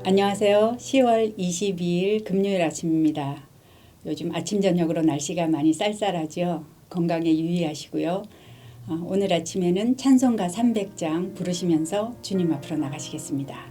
안녕하세요. 10월 22일 금요일 아침입니다. 요즘 아침 저녁으로 날씨가 많이 쌀쌀하죠. 건강에 유의하시고요. 오늘 아침에는 찬송가 300장 부르시면서 주님 앞으로 나가시겠습니다.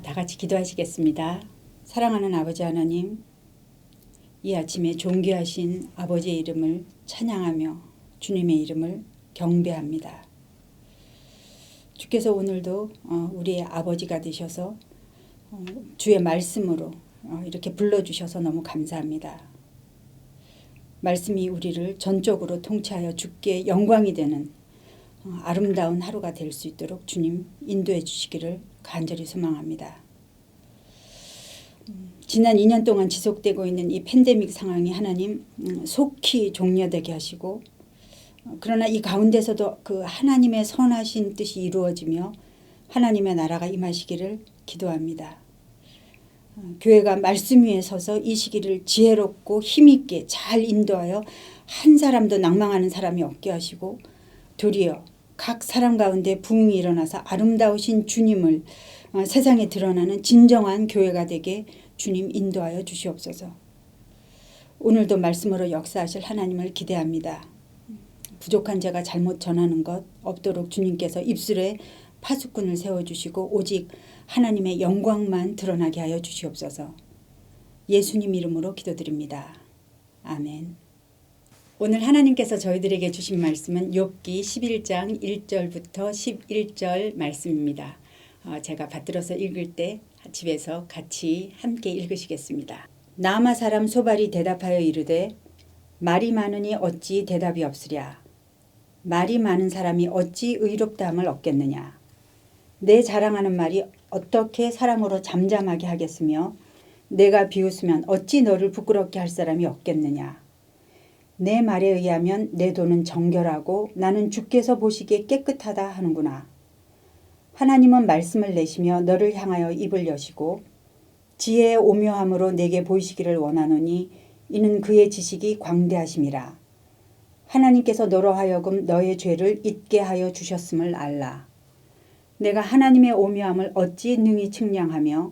다 같이 기도하시겠습니다. 사랑하는 아버지 하나님, 이 아침에 존귀하신 아버지의 이름을 찬양하며 주님의 이름을 경배합니다. 주께서 오늘도 우리의 아버지가 되셔서 주의 말씀으로 이렇게 불러주셔서 너무 감사합니다. 말씀이 우리를 전적으로 통치하여 주께 영광이 되는 아름다운 하루가 될 수 있도록 주님 인도해 주시기를 간절히 소망합니다. 지난 2년 동안 지속되고 있는 이 팬데믹 상황이 하나님 속히 종료되게 하시고 그러나 이 가운데서도 그 하나님의 선하신 뜻이 이루어지며 하나님의 나라가 임하시기를 기도합니다. 교회가 말씀 위에 서서 이 시기를 지혜롭고 힘있게 잘 인도하여 한 사람도 낭망하는 사람이 없게 하시고 도리어 각 사람 가운데 부흥이 일어나서 아름다우신 주님을 세상에 드러나는 진정한 교회가 되게 주님 인도하여 주시옵소서. 오늘도 말씀으로 역사하실 하나님을 기대합니다. 부족한 제가 잘못 전하는 것 없도록 주님께서 입술에 파수꾼을 세워주시고 오직 하나님의 영광만 드러나게 하여 주시옵소서. 예수님 이름으로 기도드립니다. 아멘. 오늘 하나님께서 저희들에게 주신 말씀은 욥기 11장 1절부터 11절 말씀입니다. 제가 받들어서 읽을 때 집에서 같이 함께 읽으시겠습니다. 나아마 사람 소발이 대답하여 이르되 말이 많으니 어찌 대답이 없으랴. 말이 많은 사람이 어찌 의롭다함을 얻겠느냐. 내 자랑하는 말이 어떻게 사람으로 잠잠하게 하겠으며 내가 비웃으면 어찌 너를 부끄럽게 할 사람이 없겠느냐. 내 말에 의하면 내 돈은 정결하고 나는 주께서 보시기에 깨끗하다 하는구나. 하나님은 말씀을 내시며 너를 향하여 입을 여시고 지혜의 오묘함으로 내게 보이시기를 원하노니 이는 그의 지식이 광대하심이라. 하나님께서 너로 하여금 너의 죄를 잊게 하여 주셨음을 알라. 내가 하나님의 오묘함을 어찌 능히 측량하며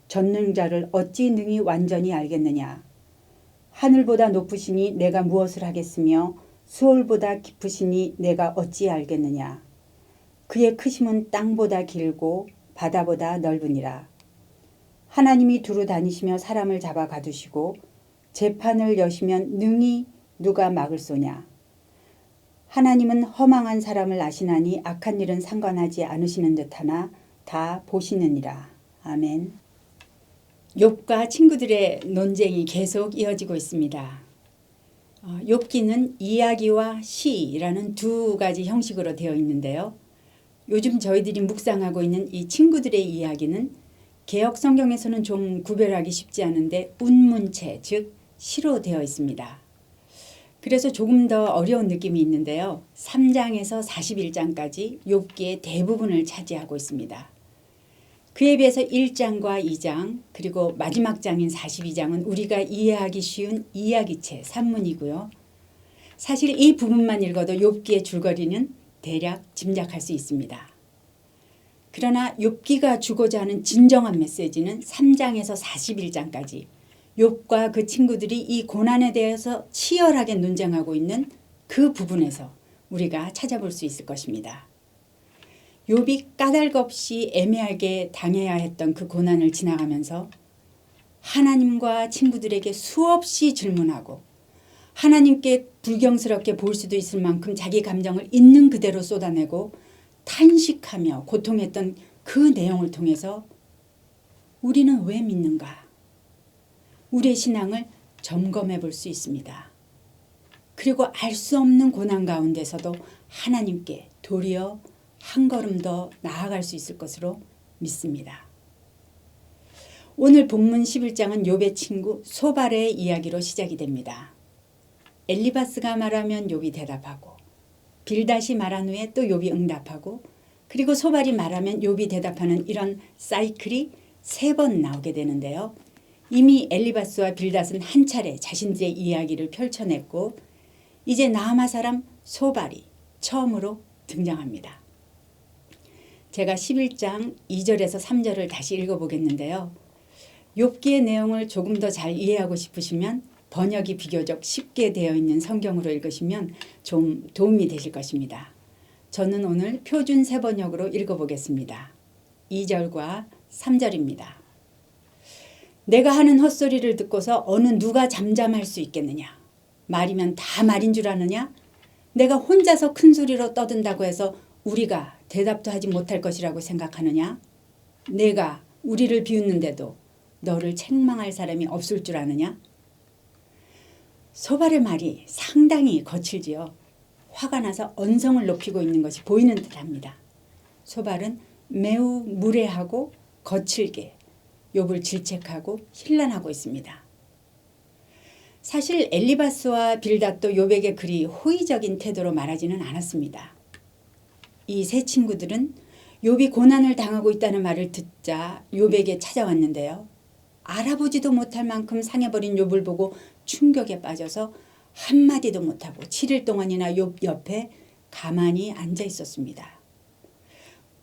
전능자를 어찌 능히 완전히 알겠느냐. 하늘보다 높으시니 내가 무엇을 하겠으며 수월보다 깊으시니 내가 어찌 알겠느냐. 그의 크심은 땅보다 길고 바다보다 넓으니라. 하나님이 두루 다니시며 사람을 잡아 가두시고 재판을 여시면 능히 누가 막을 소냐. 하나님은 허망한 사람을 아시나니 악한 일은 상관하지 않으시는 듯하나 다 보시느니라. 아멘. 욥과 친구들의 논쟁이 계속 이어지고 있습니다. 욥기는 이야기와 시라는 두 가지 형식으로 되어 있는데요. 요즘 저희들이 묵상하고 있는 이 친구들의 이야기는 개역 성경에서는 좀 구별하기 쉽지 않은데 운문체, 즉 시로 되어 있습니다. 그래서 조금 더 어려운 느낌이 있는데요. 3장에서 41장까지 욥기의 대부분을 차지하고 있습니다. 그에 비해서 1장과 2장 그리고 마지막 장인 42장은 우리가 이해하기 쉬운 이야기체 산문이고요. 사실 이 부분만 읽어도 욥기의 줄거리는 대략 짐작할 수 있습니다. 그러나 욥기가 주고자 하는 진정한 메시지는 3장에서 41장까지 욥과 그 친구들이 이 고난에 대해서 치열하게 논쟁하고 있는 그 부분에서 우리가 찾아볼 수 있을 것입니다. 욥이 까닭없이 애매하게 당해야 했던 그 고난을 지나가면서 하나님과 친구들에게 수없이 질문하고 하나님께 불경스럽게 볼 수도 있을 만큼 자기 감정을 있는 그대로 쏟아내고 탄식하며 고통했던 그 내용을 통해서 우리는 왜 믿는가? 우리의 신앙을 점검해 볼 수 있습니다. 그리고 알 수 없는 고난 가운데서도 하나님께 도리어 한 걸음 더 나아갈 수 있을 것으로 믿습니다. 오늘 본문 11장은 욥의 친구 소발의 이야기로 시작이 됩니다. 엘리바스가 말하면 욥이 대답하고 빌닷이 말한 후에 또 욥이 응답하고 그리고 소발이 말하면 욥이 대답하는 이런 사이클이 3번 나오게 되는데요. 이미 엘리바스와 빌닷은 한 차례 자신들의 이야기를 펼쳐냈고 이제 나아마 사람 소발이 처음으로 등장합니다. 제가 11장 2절에서 3절을 다시 읽어보겠는데요. 욥기의 내용을 조금 더 잘 이해하고 싶으시면 번역이 비교적 쉽게 되어 있는 성경으로 읽으시면 좀 도움이 되실 것입니다. 저는 오늘 표준 새번역으로 읽어보겠습니다. 2절과 3절입니다. 내가 하는 헛소리를 듣고서 어느 누가 잠잠할 수 있겠느냐. 말이면 다 말인 줄 아느냐. 내가 혼자서 큰 소리로 떠든다고 해서 우리가 대답도 하지 못할 것이라고 생각하느냐. 내가 우리를 비웃는데도 너를 책망할 사람이 없을 줄 아느냐. 소발의 말이 상당히 거칠지요. 화가 나서 언성을 높이고 있는 것이 보이는 듯합니다. 소발은 매우 무례하고 거칠게 욥을 질책하고 힐난하고 있습니다. 사실 엘리바스와 빌닷도 욥에게 그리 호의적인 태도로 말하지는 않았습니다. 이 세 친구들은 욥이 고난을 당하고 있다는 말을 듣자 욥에게 찾아왔는데요. 알아보지도 못할 만큼 상해버린 욥을 보고 충격에 빠져서 한마디도 못하고 7일 동안이나 욥 옆에 가만히 앉아 있었습니다.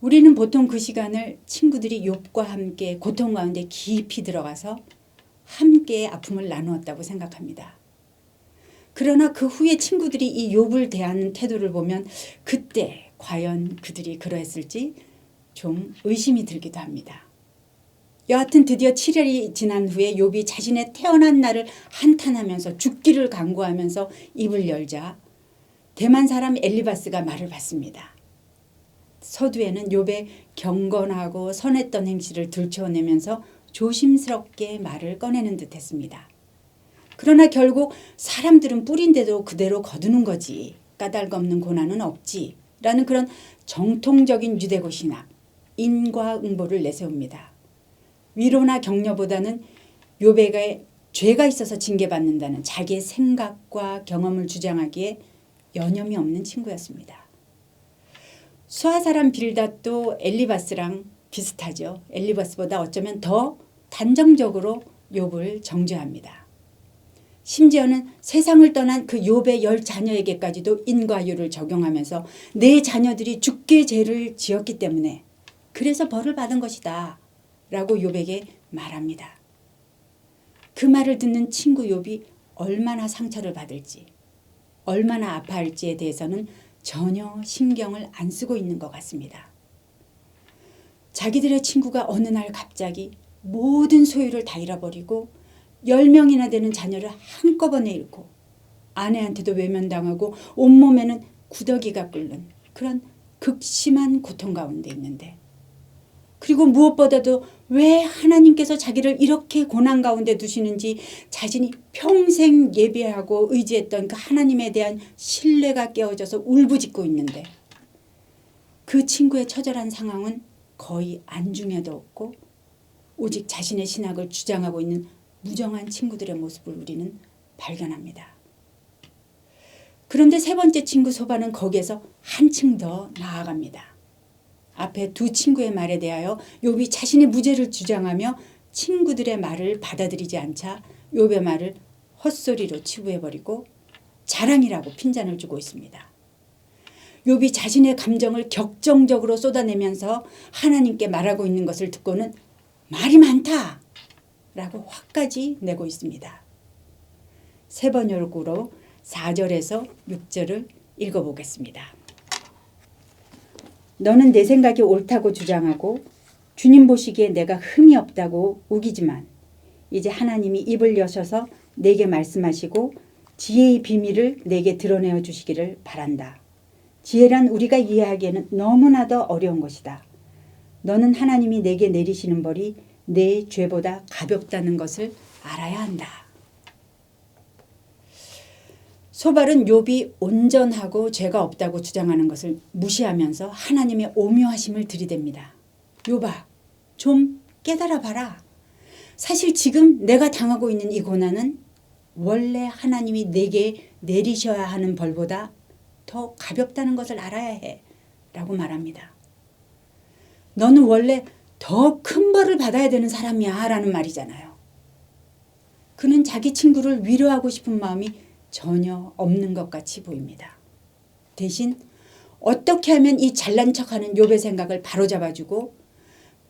우리는 보통 그 시간을 친구들이 욥과 함께 고통 가운데 깊이 들어가서 함께 아픔을 나누었다고 생각합니다. 그러나 그 후에 친구들이 이 욥을 대하는 태도를 보면 그때 과연 그들이 그러했을지 좀 의심이 들기도 합니다. 여하튼 드디어 7일이 지난 후에 욥이 자신의 태어난 날을 한탄하면서 죽기를 간구하면서 입을 열자 대만 사람 엘리바스가 말을 받습니다. 서두에는 욥의 경건하고 선했던 행실을 들춰내면서 조심스럽게 말을 꺼내는 듯했습니다. 그러나 결국 사람들은 뿌린데도 그대로 거두는 거지 까닭없는 고난은 없지 라는 그런 정통적인 유대고 신학 인과응보를 내세웁니다. 위로나 격려보다는 욥에게 죄가 있어서 징계받는다는 자기의 생각과 경험을 주장하기에 여념이 없는 친구였습니다. 수아 사람 빌닷도 엘리바스랑 비슷하죠. 엘리바스보다 어쩌면 더 단정적으로 욥을 정죄합니다. 심지어는 세상을 떠난 그 욥의 10자녀에게까지도 인과율을 적용하면서 내 자녀들이 죽게 죄를 지었기 때문에 그래서 벌을 받은 것이다 라고 욥에게 말합니다. 그 말을 듣는 친구 욥이 얼마나 상처를 받을지 얼마나 아파할지에 대해서는 전혀 신경을 안 쓰고 있는 것 같습니다. 자기들의 친구가 어느 날 갑자기 모든 소유를 다 잃어버리고 10명이나 되는 자녀를 한꺼번에 잃고 아내한테도 외면당하고 온몸에는 구더기가 끓는 그런 극심한 고통 가운데 있는데 그리고 무엇보다도 왜 하나님께서 자기를 이렇게 고난 가운데 두시는지 자신이 평생 예배하고 의지했던 그 하나님에 대한 신뢰가 깨어져서 울부짖고 있는데 그 친구의 처절한 상황은 거의 안중에도 없고 오직 자신의 신학을 주장하고 있는 무정한 친구들의 모습을 우리는 발견합니다. 그런데 세 번째 친구 소바는 거기에서 한층 더 나아갑니다. 앞에 두 친구의 말에 대하여 욥이 자신의 무죄를 주장하며 친구들의 말을 받아들이지 않자 욥의 말을 헛소리로 치부해버리고 자랑이라고 핀잔을 주고 있습니다. 욥이 자신의 감정을 격정적으로 쏟아내면서 하나님께 말하고 있는 것을 듣고는 말이 많다 라고 화까지 내고 있습니다. 세 번역으로 4절에서 6절을 읽어보겠습니다. 너는 내 생각이 옳다고 주장하고 주님 보시기에 내가 흠이 없다고 우기지만 이제 하나님이 입을 여셔서 내게 말씀하시고 지혜의 비밀을 내게 드러내어 주시기를 바란다. 지혜란 우리가 이해하기에는 너무나도 어려운 것이다. 너는 하나님이 내게 내리시는 벌이 내 죄보다 가볍다는 것을 알아야 한다. 소발은 욥이 온전하고 죄가 없다고 주장하는 것을 무시하면서 하나님의 오묘하심을 들이댑니다. 욥아, 좀 깨달아 봐라. 사실 지금 내가 당하고 있는 이 고난은 원래 하나님이 내게 내리셔야 하는 벌보다 더 가볍다는 것을 알아야 해 라고 말합니다. 너는 원래 더 큰 벌을 받아야 되는 사람이야 라는 말이잖아요. 그는 자기 친구를 위로하고 싶은 마음이 전혀 없는 것 같이 보입니다. 대신 어떻게 하면 이 잘난 척하는 욥의 생각을 바로잡아주고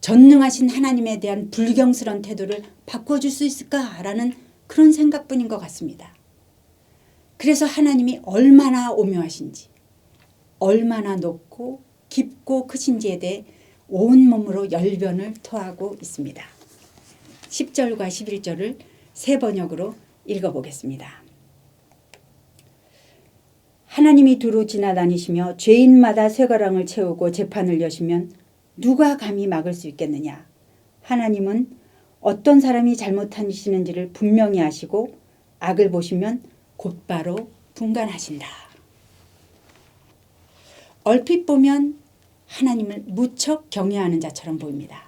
전능하신 하나님에 대한 불경스러운 태도를 바꿔줄 수 있을까라는 그런 생각뿐인 것 같습니다. 그래서 하나님이 얼마나 오묘하신지 얼마나 높고 깊고 크신지에 대해 온몸으로 열변을 토하고 있습니다. 10절과 11절을 세 번역으로 읽어보겠습니다. 하나님이 두루 지나다니시며 죄인마다 쇠가랑을 채우고 재판을 여시면 누가 감히 막을 수 있겠느냐. 하나님은 어떤 사람이 잘못하시는지를 분명히 아시고 악을 보시면 곧바로 분간하신다. 얼핏 보면 하나님을 무척 경외하는 자처럼 보입니다.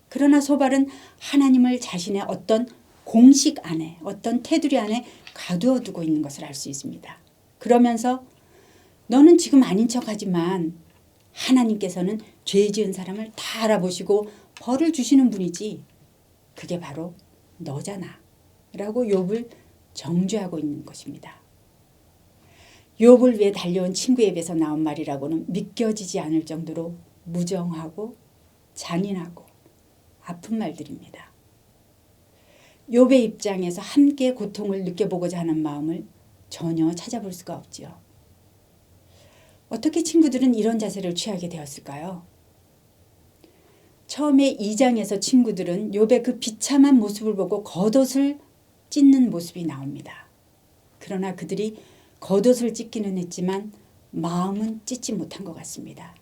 그러나 소발은 하나님을 자신의 어떤 공식 안에 어떤 테두리 안에 가두어 두고 있는 것을 알 수 있습니다. 그러면서 너는 지금 아닌 척하지만 하나님께서는 죄 지은 사람을 다 알아보시고 벌을 주시는 분이지 그게 바로 너잖아 라고 욥을 정죄하고 있는 것입니다. 욥을 위해 달려온 친구에 비해서 나온 말이라고는 믿겨지지 않을 정도로 무정하고 잔인하고 아픈 말들입니다. 욥의 입장에서 함께 고통을 느껴보고자 하는 마음을 전혀 찾아볼 수가 없지요. 어떻게 친구들은 이런 자세를 취하게 되었을까요? 처음에 2장에서 친구들은 욥의 그 비참한 모습을 보고 겉옷을 찢는 모습이 나옵니다. 그러나 그들이 겉옷을 찢기는 했지만 마음은 찢지 못한 것 같습니다.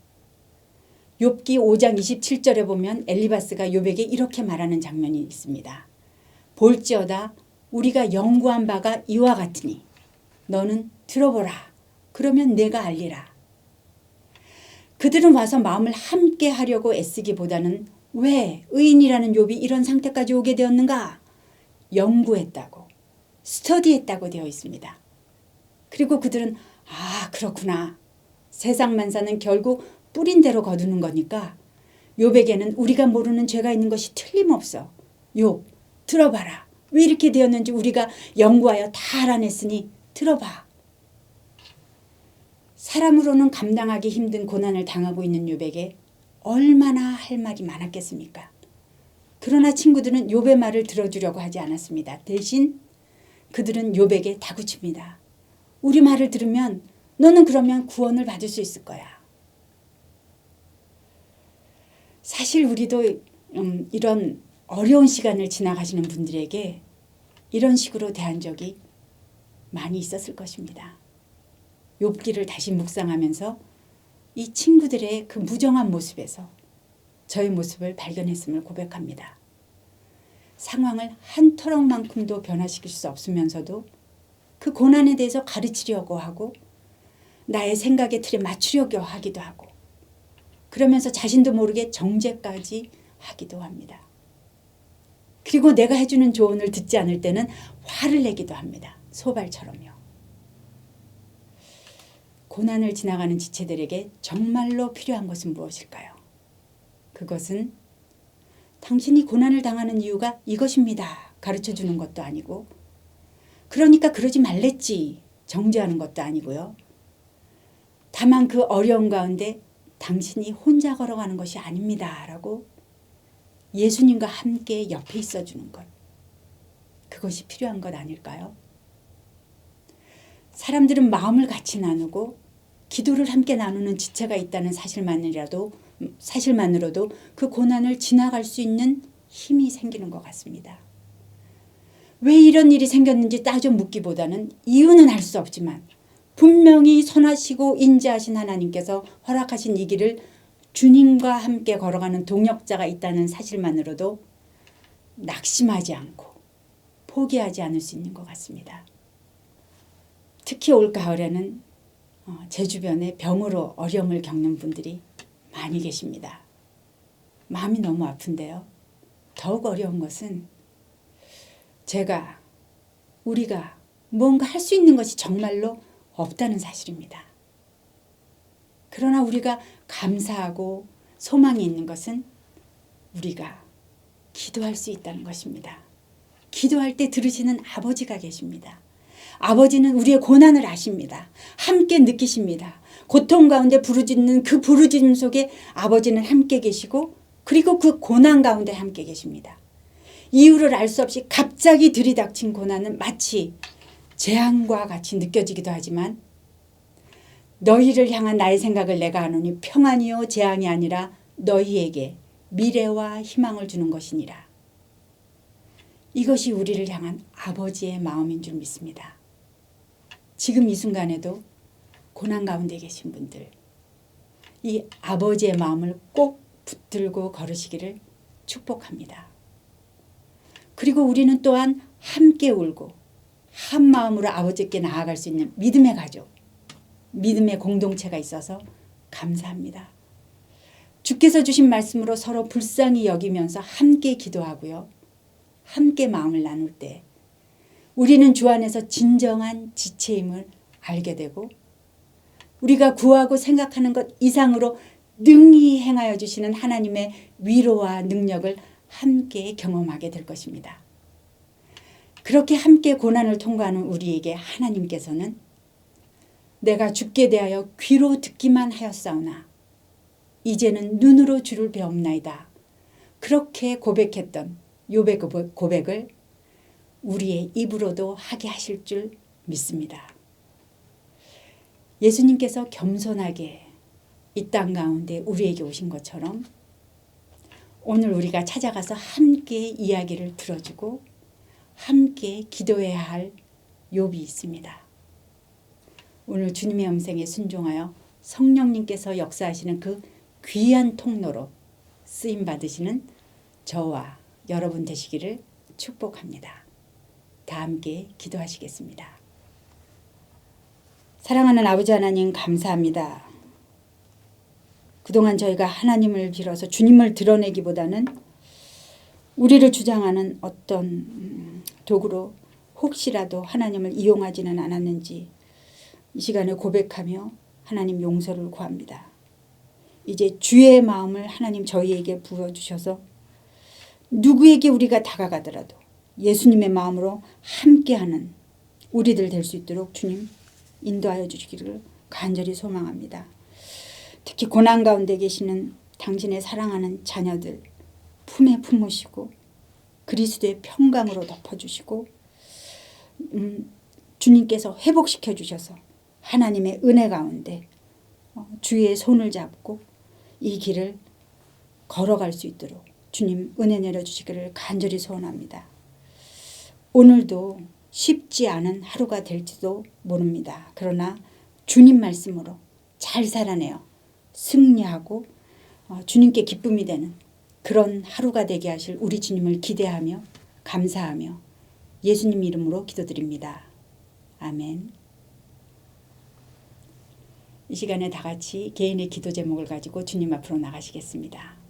욥기 5장 27절에 보면 엘리바스가 욥에게 이렇게 말하는 장면이 있습니다. 볼지어다 우리가 연구한 바가 이와 같으니 너는 들어보라. 그러면 내가 알리라. 그들은 와서 마음을 함께 하려고 애쓰기보다는 왜 의인이라는 욥이 이런 상태까지 오게 되었는가? 연구했다고, 스터디했다고 되어 있습니다. 그리고 그들은 그렇구나. 세상 만사는 결국 뿌린 대로 거두는 거니까 욥에게는 우리가 모르는 죄가 있는 것이 틀림없어. 욥, 들어봐라. 왜 이렇게 되었는지 우리가 연구하여 다 알아냈으니 들어봐. 사람으로는 감당하기 힘든 고난을 당하고 있는 욥에게 얼마나 할 말이 많았겠습니까? 그러나 친구들은 욥의 말을 들어주려고 하지 않았습니다. 대신 그들은 욥에게 다그칩니다. 우리 말을 들으면 너는 그러면 구원을 받을 수 있을 거야. 사실 우리도 이런 어려운 시간을 지나가시는 분들에게 이런 식으로 대한 적이 많이 있었을 것입니다. 욥기를 다시 묵상하면서 이 친구들의 그 무정한 모습에서 저의 모습을 발견했음을 고백합니다. 상황을 한 터럭만큼도 변화시킬 수 없으면서도 그 고난에 대해서 가르치려고 하고 나의 생각의 틀에 맞추려고 하기도 하고 그러면서 자신도 모르게 정죄까지 하기도 합니다. 그리고 내가 해주는 조언을 듣지 않을 때는 화를 내기도 합니다. 소발처럼요. 고난을 지나가는 지체들에게 정말로 필요한 것은 무엇일까요? 그것은 당신이 고난을 당하는 이유가 이것입니다. 가르쳐주는 것도 아니고 그러니까 그러지 말랬지 정죄하는 것도 아니고요. 다만 그 어려움 가운데 당신이 혼자 걸어가는 것이 아닙니다. 라고 예수님과 함께 옆에 있어주는 것. 그것이 필요한 것 아닐까요? 사람들은 마음을 같이 나누고 기도를 함께 나누는 지체가 있다는 사실만으로도 그 고난을 지나갈 수 있는 힘이 생기는 것 같습니다. 왜 이런 일이 생겼는지 따져 묻기보다는 이유는 알 수 없지만 분명히 선하시고 인자하신 하나님께서 허락하신 이 길을 주님과 함께 걸어가는 동역자가 있다는 사실만으로도 낙심하지 않고 포기하지 않을 수 있는 것 같습니다. 특히 올 가을에는 제 주변에 병으로 어려움을 겪는 분들이 많이 계십니다. 마음이 너무 아픈데요. 더욱 어려운 것은 우리가 뭔가 할 수 있는 것이 정말로 없다는 사실입니다. 그러나 우리가 감사하고 소망이 있는 것은 우리가 기도할 수 있다는 것입니다. 기도할 때 들으시는 아버지가 계십니다. 아버지는 우리의 고난을 아십니다. 함께 느끼십니다. 고통 가운데 부르짖는 그 부르짖음 속에 아버지는 함께 계시고 그리고 그 고난 가운데 함께 계십니다. 이유를 알 수 없이 갑자기 들이닥친 고난은 마치 재앙과 같이 느껴지기도 하지만 너희를 향한 나의 생각을 내가 아노니 평안이요 재앙이 아니라 너희에게 미래와 희망을 주는 것이니라. 이것이 우리를 향한 아버지의 마음인 줄 믿습니다. 지금 이 순간에도 고난 가운데 계신 분들 이 아버지의 마음을 꼭 붙들고 걸으시기를 축복합니다. 그리고 우리는 또한 함께 울고 한 마음으로 아버지께 나아갈 수 있는 믿음의 가족, 믿음의 공동체가 있어서 감사합니다. 주께서 주신 말씀으로 서로 불쌍히 여기면서 함께 기도하고요. 함께 마음을 나눌 때 우리는 주 안에서 진정한 지체임을 알게 되고 우리가 구하고 생각하는 것 이상으로 능히 행하여 주시는 하나님의 위로와 능력을 함께 경험하게 될 것입니다. 그렇게 함께 고난을 통과하는 우리에게 하나님께서는 내가 주께 대하여 귀로 듣기만 하였사오나 이제는 눈으로 주를 배옵나이다. 그렇게 고백했던 욥의 고백을 우리의 입으로도 하게 하실 줄 믿습니다. 예수님께서 겸손하게 이 땅 가운데 우리에게 오신 것처럼 오늘 우리가 찾아가서 함께 이야기를 들어주고 함께 기도해야 할 욥이 있습니다. 오늘 주님의 음성에 순종하여 성령님께서 역사하시는 그 귀한 통로로 쓰임 받으시는 저와 여러분 되시기를 축복합니다. 다 함께 기도하시겠습니다. 사랑하는 아버지 하나님 감사합니다. 그동안 저희가 하나님을 빌어서 주님을 드러내기보다는 우리를 주장하는 어떤 도구로 혹시라도 하나님을 이용하지는 않았는지 이 시간에 고백하며 하나님 용서를 구합니다. 이제 주의 마음을 하나님 저희에게 부어주셔서 누구에게 우리가 다가가더라도 예수님의 마음으로 함께하는 우리들 될 수 있도록 주님 인도하여 주시기를 간절히 소망합니다. 특히 고난 가운데 계시는 당신의 사랑하는 자녀들 품에 품으시고 그리스도의 평강으로 덮어주시고 주님께서 회복시켜 주셔서 하나님의 은혜 가운데 주의 손을 잡고 이 길을 걸어갈 수 있도록 주님 은혜 내려주시기를 간절히 소원합니다. 오늘도 쉽지 않은 하루가 될지도 모릅니다. 그러나 주님 말씀으로 잘 살아내어 승리하고 주님께 기쁨이 되는 그런 하루가 되게 하실 우리 주님을 기대하며 감사하며 예수님 이름으로 기도드립니다. 아멘. 이 시간에 다 같이 개인의 기도 제목을 가지고 주님 앞으로 나가시겠습니다.